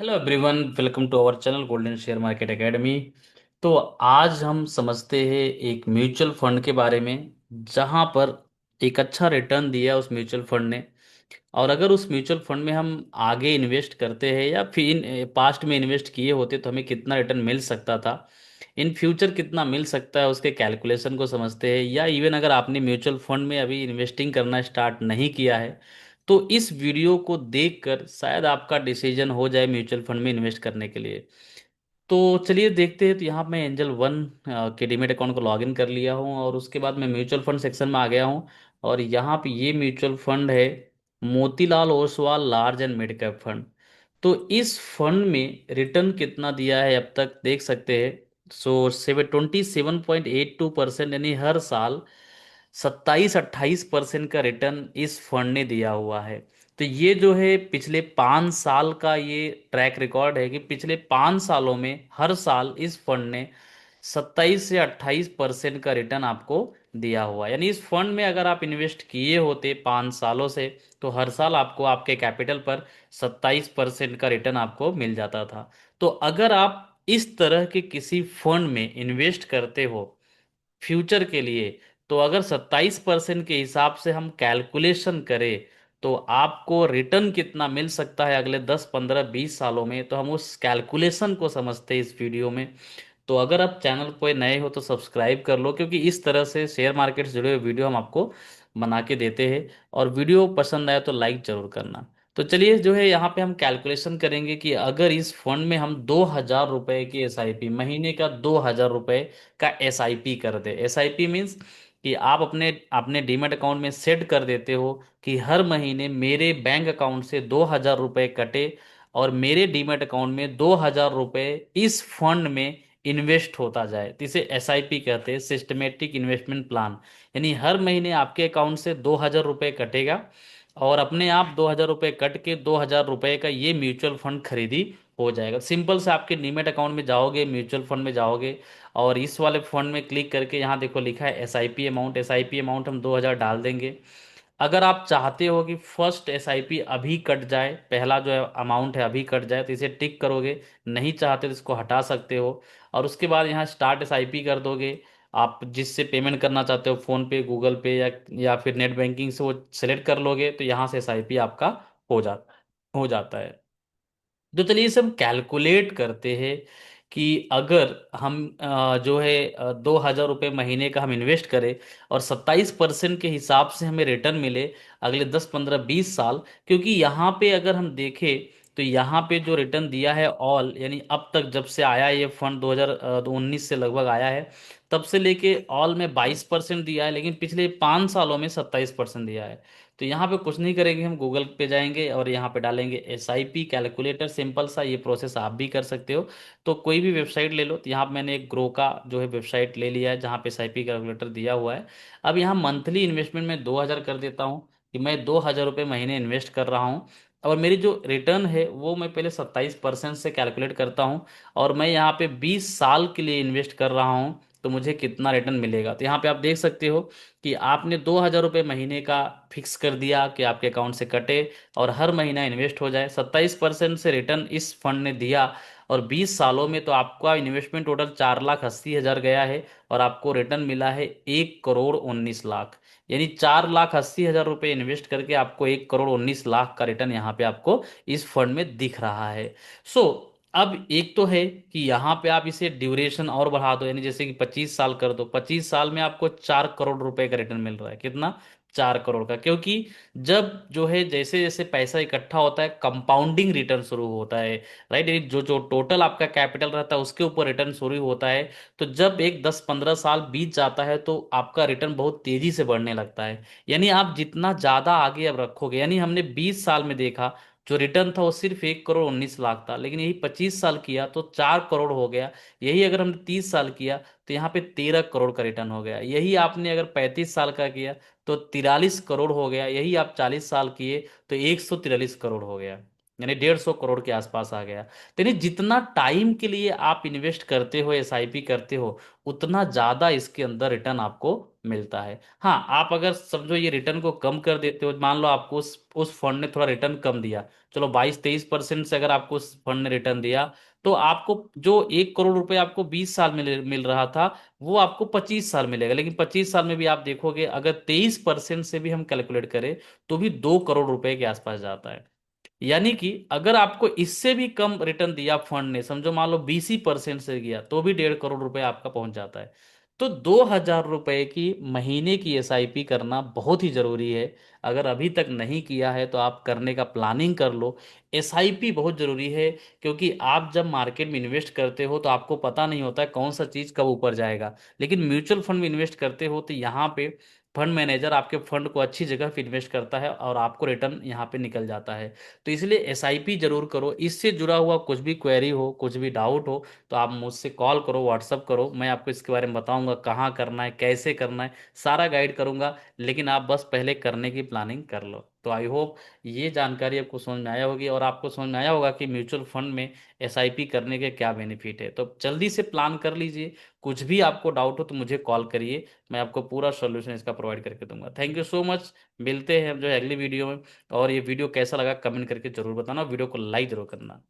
Hello everyone, welcome to our channel golden share market academy. तो आज हम समझते हैं एक म्यूचुअल फंड के बारे में, जहां पर एक अच्छा रिटर्न दिया उस म्यूचुअल फंड ने। और अगर उस म्यूचुअल फंड में हम आगे इन्वेस्ट करते हैं या फिर इन पास्ट में इन्वेस्ट किए होते तो हमें कितना रिटर्न मिल सकता था, इन फ्यूचर कितना मिल सकता है, उसके कैलकुलेशन को समझते हैं। या इवन अगर आपने म्यूचुअल फंड में अभी इन्वेस्टिंग करना स्टार्ट नहीं किया है तो इस वीडियो को देखकर शायद आपका डिसीजन हो जाए म्यूचुअल फंड में इन्वेस्ट करने के लिए। तो चलिए देखते हैं। तो यहाँ मैं एंजल वन के डीमेट अकाउंट को लॉगिन कर लिया हूँ और उसके बाद मैं म्यूचुअल फंड सेक्शन में आ गया हूँ। और यहाँ पे ये म्यूचुअल फंड है Motilal Oswal large and mid cap fund. तो इस फंड में रिटर्न कितना दिया है अब तक देख सकते हैं। सो 27.82% यानी हर साल 27-28% का रिटर्न इस फंड ने दिया हुआ है। तो ये जो है पिछले 5 साल का ये ट्रैक रिकॉर्ड है कि पिछले 5 सालों में हर साल इस फंड ने 27 से 28% का रिटर्न आपको दिया हुआ है। यानी इस फंड में अगर आप इन्वेस्ट किए होते 5 सालों से तो हर साल आपको आपके कैपिटल पर 27% का रिटर्न आपको मिल जाता था। तो अगर आप इस तरह के किसी फंड में इन्वेस्ट करते हो फ्यूचर के लिए, तो अगर 27% के हिसाब से हम कैलकुलेशन करें तो आपको रिटर्न कितना मिल सकता है अगले 10 15 20 सालों में, तो हम उस कैलकुलेशन को समझते हैं इस वीडियो में। तो अगर आप चैनल पर नए हो तो सब्सक्राइब कर लो, क्योंकि इस तरह से शेयर मार्केट से जुड़े हुए वीडियो हम आपको बना के देते हैं। और वीडियो पसंद आया तो लाइक जरूर करना। तो चलिए जो है यहाँ पे हम कैलकुलेशन करेंगे कि अगर इस फंड में हम 2,000 रुपए की एसआईपी, महीने का 2,000 रुपए का एसआईपी कर दे। एसआईपी मीन्स कि आप अपने अपने डीमैट अकाउंट में सेट कर देते हो कि हर महीने मेरे बैंक अकाउंट से 2,000 रुपए कटे और मेरे डीमैट अकाउंट में 2,000 रुपए इस फंड में इन्वेस्ट होता जाए। तो इसे एसआईपी कहते हैं, सिस्टमेटिक इन्वेस्टमेंट प्लान। यानी हर महीने आपके अकाउंट से 2,000 रुपए कटेगा और अपने आप 2,000 रुपए कट के 2,000 रुपए का ये म्यूचुअल फंड खरीदी हो जाएगा। सिंपल से आपके डीमैट अकाउंट में जाओगे, म्यूचुअल फंड में जाओगे और इस वाले फंड में क्लिक करके यहाँ देखो लिखा है एसआईपी अमाउंट। एसआईपी अमाउंट हम 2,000 डाल देंगे। अगर आप चाहते हो कि फर्स्ट एसआईपी अभी कट जाए, पहला जो अमाउंट है अभी कट जाए, तो इसे टिक करोगे। नहीं चाहते तो इसको हटा सकते हो। और उसके बाद यहाँ स्टार्ट एसआईपी कर दोगे। आप जिससे पेमेंट करना चाहते हो, फोन पे, गूगल पे या फिर नेट बैंकिंग से, वो सेलेक्ट कर लोगे तो यहाँ से एसआईपी आपका हो जाता है। तो चलिए इसे हम कैलकुलेट करते हैं कि अगर हम जो है 2,000 रुपये महीने का हम इन्वेस्ट करें और 27% के हिसाब से हमें रिटर्न मिले अगले 10 15 20 साल। क्योंकि यहाँ पे अगर हम देखें तो यहाँ पे जो रिटर्न दिया है ऑल, यानी अब तक जब से आया है ये फंड 2019 से लगभग आया है, तब से लेके ऑल में 22% दिया है, लेकिन पिछले 5 सालों में 27% दिया है। तो यहाँ पे कुछ नहीं करेंगे, हम गूगल पे जाएंगे और यहाँ पे डालेंगे एसआईपी कैलकुलेटर। सिंपल सा ये प्रोसेस आप भी कर सकते हो। तो कोई भी वेबसाइट ले लो। तो यहाँ पे मैंने एक ग्रो का जो है वेबसाइट ले लिया है जहाँ पे एसआईपी कैलकुलेटर दिया हुआ है। अब यहाँ मंथली इन्वेस्टमेंट में 2,000 कर देता हूँ कि मैं 2,000 रुपये महीने इन्वेस्ट कर रहा हूँ। और मेरी जो रिटर्न है वो मैं पहले 27% से कैलकुलेट करता हूँ। और मैं यहाँ पे 20 साल के लिए इन्वेस्ट कर रहा हूँ तो मुझे कितना रिटर्न मिलेगा। तो यहाँ पे आप देख सकते हो कि आपने 2,000 रुपये महीने का फिक्स कर दिया कि आपके अकाउंट से कटे और हर महीना इन्वेस्ट हो जाए। 27% से रिटर्न इस फंड ने दिया और 20 सालों में तो आपका इन्वेस्टमेंट टोटल 4,80,000 गया है और आपको रिटर्न मिला है 1,19,00,000। यानी 4,80,000 रुपये इन्वेस्ट करके आपको 1,19,00,000 का रिटर्न यहाँ पे आपको इस फंड में दिख रहा है। सो अब एक तो है कि यहाँ पे आप इसे ड्यूरेशन और बढ़ा दो, यानी जैसे कि 25 साल कर दो। 25 साल में आपको 4 करोड़ रुपए का रिटर्न मिल रहा है। कितना? 4 करोड़ का। क्योंकि जब जो है जैसे जैसे पैसा इकट्ठा होता है कंपाउंडिंग रिटर्न शुरू होता है। राइट, यानी जो जो टोटल आपका कैपिटल रहता है उसके ऊपर रिटर्न शुरू होता है। तो जब एक 10 15 साल बीत जाता है तो आपका रिटर्न बहुत तेजी से बढ़ने लगता है। यानी आप जितना ज्यादा आगे अब रखोगे, यानी हमने 20 साल में देखा जो रिटर्न था वो सिर्फ 1,19,00,000 था, लेकिन यही 25 साल किया तो 4 करोड़ हो गया। यही अगर हमने 30 साल किया तो यहाँ पे 13 करोड़ का रिटर्न हो गया। यही आपने अगर 35 साल का किया तो 43 करोड़ हो गया। यही आप 40 साल किए तो 143 करोड़ हो गया। यानी 150 करोड़ के आसपास आ गया। तो यानी जितना टाइम के लिए आप इन्वेस्ट करते हो, एसआईपी करते हो, उतना ज्यादा इसके अंदर रिटर्न आपको मिलता है। हाँ, आप अगर समझो ये रिटर्न को कम कर देते हो, मान लो आपको उस फंड ने थोड़ा रिटर्न कम दिया, चलो 22-23% से अगर आपको उस फंड ने रिटर्न दिया, तो आपको जो 1 करोड़ रुपए आपको 20 साल में मिल रहा था, वो आपको 25 साल मिलेगा। लेकिन 25 साल में भी आप देखोगे, अगर 23% से भी हम कैलकुलेट करें, तो भी 2 करोड़ रुपए के आसपास जाता है। यानी कि अगर आपको इससे भी कम रिटर्न दिया फंड ने, समझो मान लो 20% से गया, तो भी 1.5 करोड़ रुपए आपका पहुंच जाता है। तो 2,000 रुपए की महीने की एसआईपी करना बहुत ही जरूरी है। अगर अभी तक नहीं किया है तो आप करने का प्लानिंग कर लो। एसआईपी बहुत जरूरी है, क्योंकि आप जब मार्केट में इन्वेस्ट करते हो तो आपको पता नहीं होता है कौन सा चीज कब ऊपर जाएगा। लेकिन म्यूचुअल फंड में इन्वेस्ट करते हो तो यहाँ पे फंड मैनेजर आपके फंड को अच्छी जगह पे इन्वेस्ट करता है और आपको रिटर्न यहाँ पे निकल जाता है। तो इसलिए एसआईपी जरूर करो। इससे जुड़ा हुआ कुछ भी क्वेरी हो, कुछ भी डाउट हो, तो आप मुझसे कॉल करो, व्हाट्सअप करो, मैं आपको इसके बारे में बताऊंगा कहाँ करना है, कैसे करना है, सारा गाइड करूंगा। लेकिन आप बस पहले करने की प्लानिंग कर लो। तो आई होप ये जानकारी आपको समझ में आया होगी, और आपको समझ में आया होगा कि म्यूचुअल फंड में एसआईपी करने के क्या बेनिफिट है। तो जल्दी से प्लान कर लीजिए। कुछ भी आपको डाउट हो तो मुझे कॉल करिए, मैं आपको पूरा सोल्यूशन इसका प्रोवाइड करके दूंगा। Thank you so much. मिलते हैं जो है अगली वीडियो में। और ये वीडियो कैसा लगा कमेंट करके जरूर बताना, वीडियो को लाइक जरूर करना।